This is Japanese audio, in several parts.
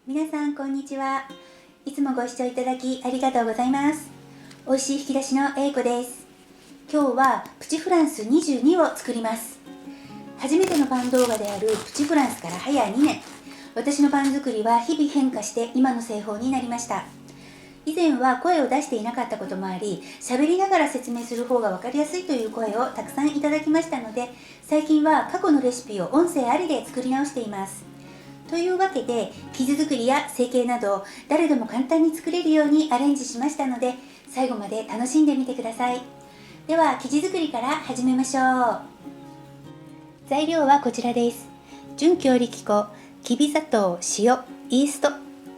皆さんこんにちは。いつもご視聴いただきありがとうございます。美味しい引き出しのA子です。今日はプチフランス22を作ります。初めてのパン動画であるプチフランスから早2年。私のパン作りは日々変化して今の製法になりました。以前は声を出していなかったこともあり、喋りながら説明する方が分かりやすいという声をたくさんいただきましたので、最近は過去のレシピを音声ありで作り直しています。というわけで、生地作りや成形など誰でも簡単に作れるようにアレンジしましたので、最後まで楽しんでみてください。では生地作りから始めましょう。材料はこちらです。純強力粉、きび砂糖、塩、イースト、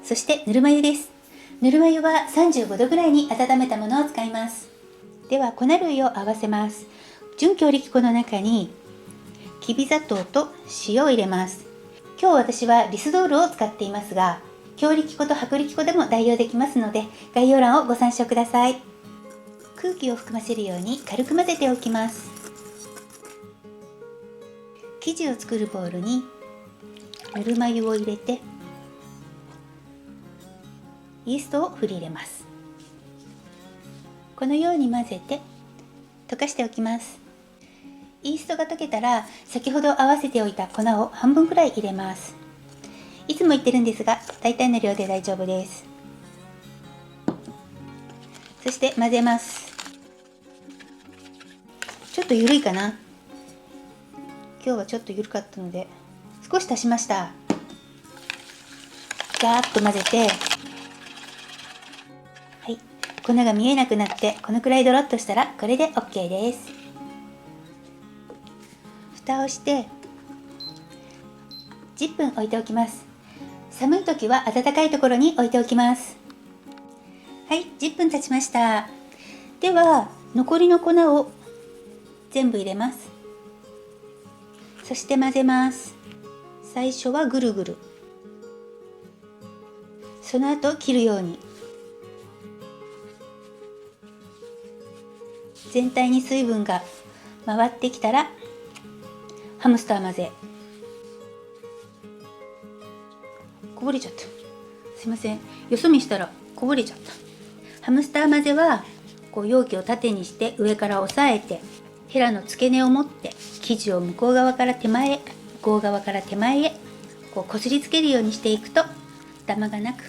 そしてぬるま湯です。ぬるま湯は35度ぐらいに温めたものを使います。では粉類を合わせます。純強力粉の中にきび砂糖と塩を入れます。今日私はリスドールを使っていますが、強力粉と薄力粉でも代用できますので、概要欄をご参照ください。空気を含ませるように軽く混ぜておきます。生地を作るボウルにぬるま湯を入れて、イーストを振り入れます。このように混ぜて溶かしておきます。イーストが溶けたら、先ほど合わせておいた粉を半分くらい入れます。いつも言ってるんですが、大体の量で大丈夫です。そして混ぜます。ちょっと緩いかな。今日はちょっと緩かったので少し足しました。ガーッと混ぜて、はい、粉が見えなくなってこのくらいドロッとしたらこれで OK です。蓋をして10分置いておきます。寒い時は暖かいところに置いておきます。はい、10分経ちました。では残りの粉を全部入れます。そして混ぜます。最初はぐるぐる、その後切るように、全体に水分が回ってきたらハムスター混ぜ。こぼれちゃった、すいません。よそ見したらこぼれちゃった。ハムスター混ぜはこう容器を縦にして上から押さえて、ヘラの付け根を持って生地を向こう側から手前へ、向こう側から手前へこうこすりつけるようにしていくと、ダマがなく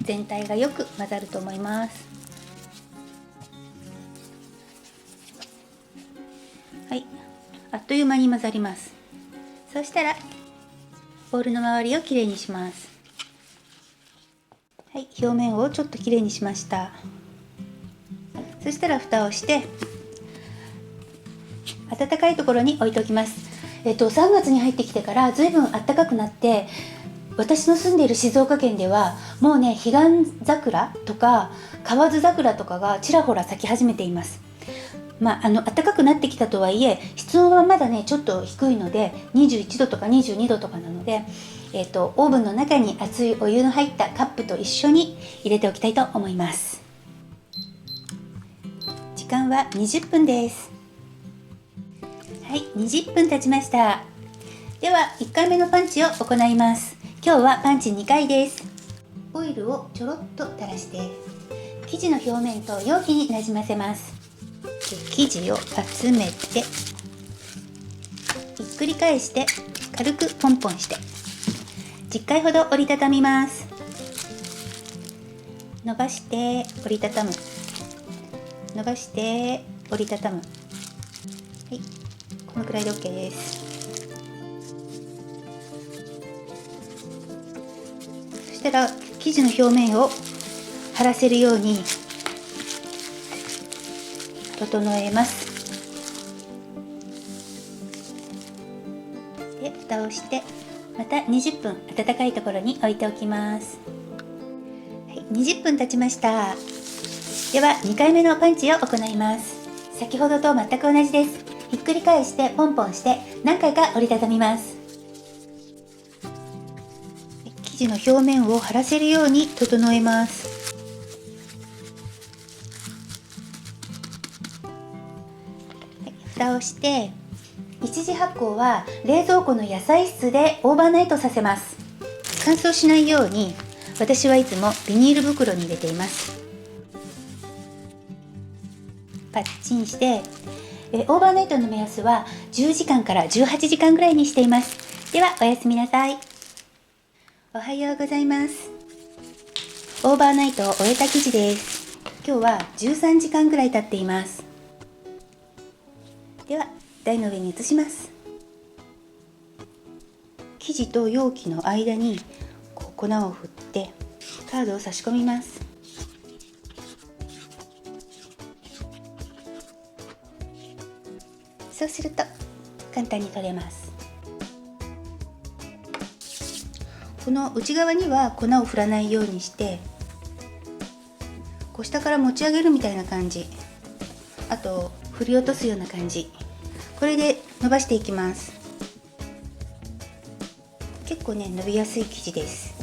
全体がよく混ざると思います。はい、あっという間に混ざります。そしたらボウルの周りをきれいにします。はい、表面をちょっときれいにしました。そしたら蓋をして暖かいところに置いておきます。3月に入ってきてからずいぶん暖かくなって、私の住んでいる静岡県ではもうね、彼岸桜とか河津桜とかがちらほら咲き始めています。暖かくなってきたとはいえ、室温はまだねちょっと低いので、21度とか22度とかなので、オーブンの中に熱いお湯の入ったカップと一緒に入れておきたいと思います。時間は20分です。はい、20分経ちました。では1回目のパンチを行います。今日はパンチ2回です。オイルをちょろっと垂らして生地の表面と容器になじませます。生地を集めてひっくり返して軽くポンポンして10回ほど折りたたみます。伸ばして折りたたむ、伸ばして折りたたむ。はい、このくらいで OK です。そしたら生地の表面を張らせるように整えます。で、蓋をしてまた20分温かいところに置いておきます。はい、20分経ちました。では2回目のパンチを行います。先ほどと全く同じです。ひっくり返してポンポンして何回か折りたたみます。生地の表面を張らせるように整えます。蓋をして一次発酵は冷蔵庫の野菜室でオーバーナイトさせます。乾燥しないように私はいつもビニール袋に入れています。パッチンしてオーバーナイトの目安は10時間から18時間ぐらいにしています。ではおやすみなさい。おはようございます。オーバーナイトを終えた生地です。今日は13時間ぐらい経っています。では台の上に移します。生地と容器の間に粉を振ってカードを差し込みます。そうすると簡単に取れます。この内側には粉を振らないようにして下から持ち上げるみたいな感じ、あと振り落とすような感じ、これで伸ばしていきます。結構ね伸びやすい生地です。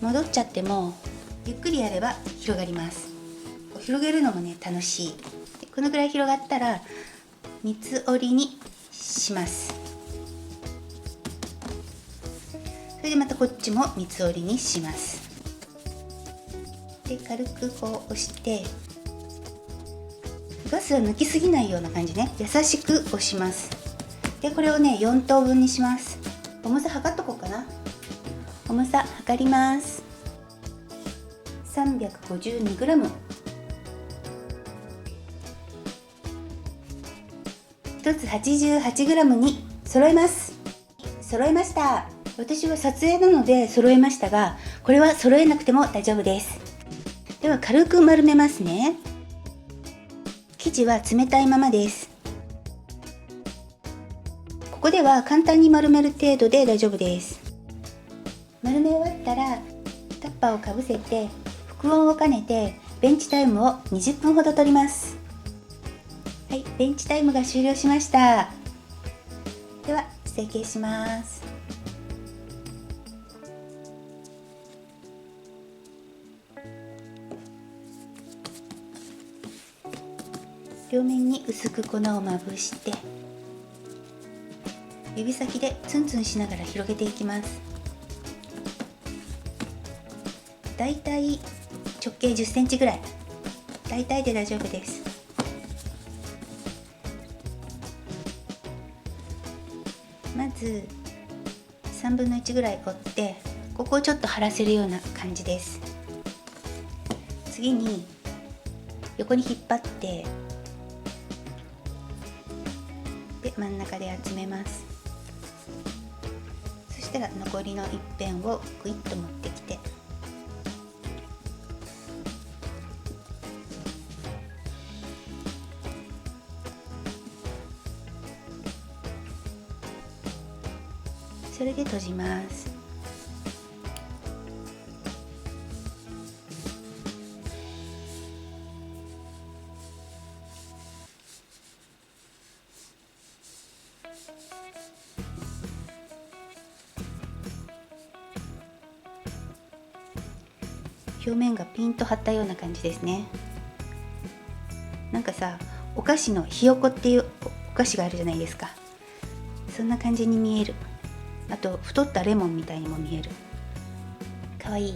戻っちゃってもゆっくりやれば広がります。広げるのもね楽しい。このぐらい広がったら三つ折りにします。それでまたこっちも三つ折りにします。で軽く押してガスは抜きすぎないような感じね、優しく押します。でこれをね4等分にします。重さ測っとこうかな。重さ測ります。 352g、 1つ 88g に揃えます。揃えました。私は撮影なので揃えましたが、これは揃えなくても大丈夫です。では軽く丸めますね。生地は冷たいままです。ここでは簡単に丸める程度で大丈夫です。丸め終わったらタッパーをかぶせて復温を兼ねてベンチタイムを20分ほど取ります。はい、ベンチタイムが終了しました。では成形します。両面に薄く粉をまぶして指先でツンツンしながら広げていきます。だいたい直径10センチぐらい、だいたいで大丈夫です。まず3分の1ぐらい折ってここをちょっと張らせるような感じです。次に横に引っ張ってで真ん中で集めます。そしたら残りの一辺をグイッと持ってきてそれで閉じます。表面がピンと張ったような感じですね。なんかさ、お菓子のひよこっていうお菓子があるじゃないですか。そんな感じに見える。あと太ったレモンみたいにも見える。かわいい。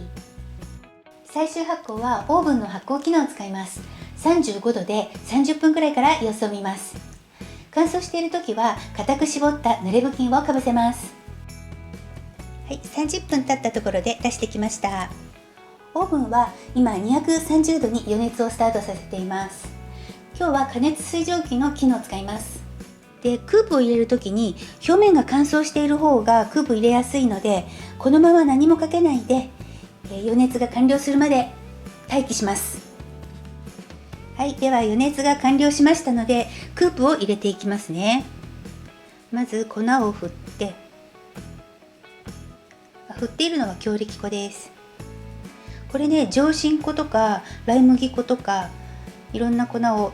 最終発酵はオーブンの発酵機能を使います。35度で30分くらいから様子を見ます。乾燥している時は固く絞った濡れ布巾をかぶせます。はい、30分経ったところで出してきました。オーブンは今230度に予熱をスタートさせています。今日は加熱水蒸気の機能を使います。で、クープを入れるときに表面が乾燥している方がクープ入れやすいので、このまま何もかけないで予熱が完了するまで待機します。はい、では予熱が完了しましたのでクープを入れていきますね。まず粉を振っているのは強力粉です。これね、上新粉とかライ麦粉とかいろんな粉を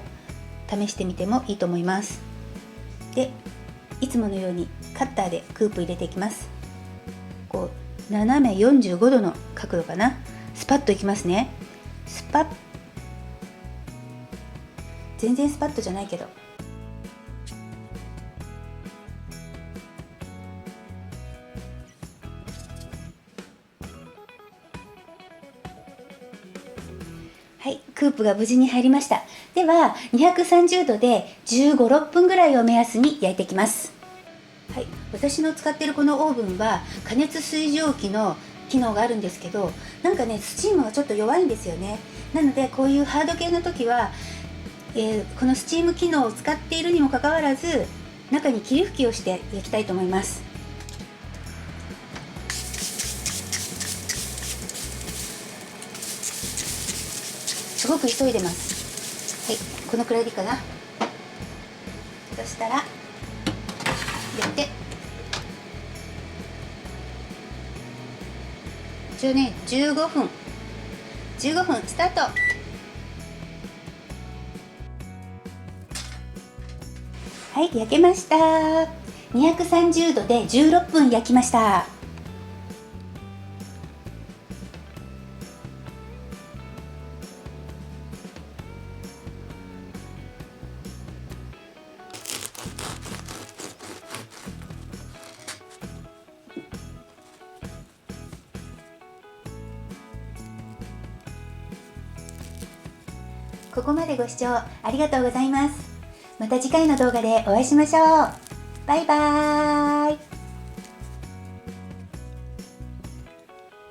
試してみてもいいと思います。で、いつものようにカッターでクープ入れていきます。斜め45度の角度かな。スパッといきますね。スパッ、全然スパッとじゃないけどクープが無事に入りました。では230度で15、6分ぐらいを目安に焼いていきます。はい、私の使っているこのオーブンは加熱水蒸気の機能があるんですけど、なんかねスチームがちょっと弱いんですよね。なのでこういうハード系の時は、このスチーム機能を使っているにもかかわらず中に霧吹きをして焼きたいと思います。すごく急いでます。はい、このくらいでいいかな。そしたら入れて、一応ね15分スタート。はい、焼けました。230度で16分焼きました。ここまでご視聴ありがとうございます。また次回の動画でお会いしましょう。バイバーイ。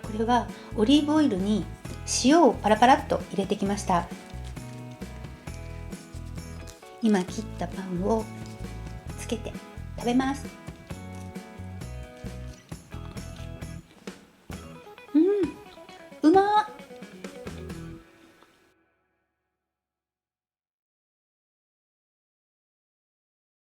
これはオリーブオイルに塩をパラパラっと入れてきました。今切ったパンをつけて食べます。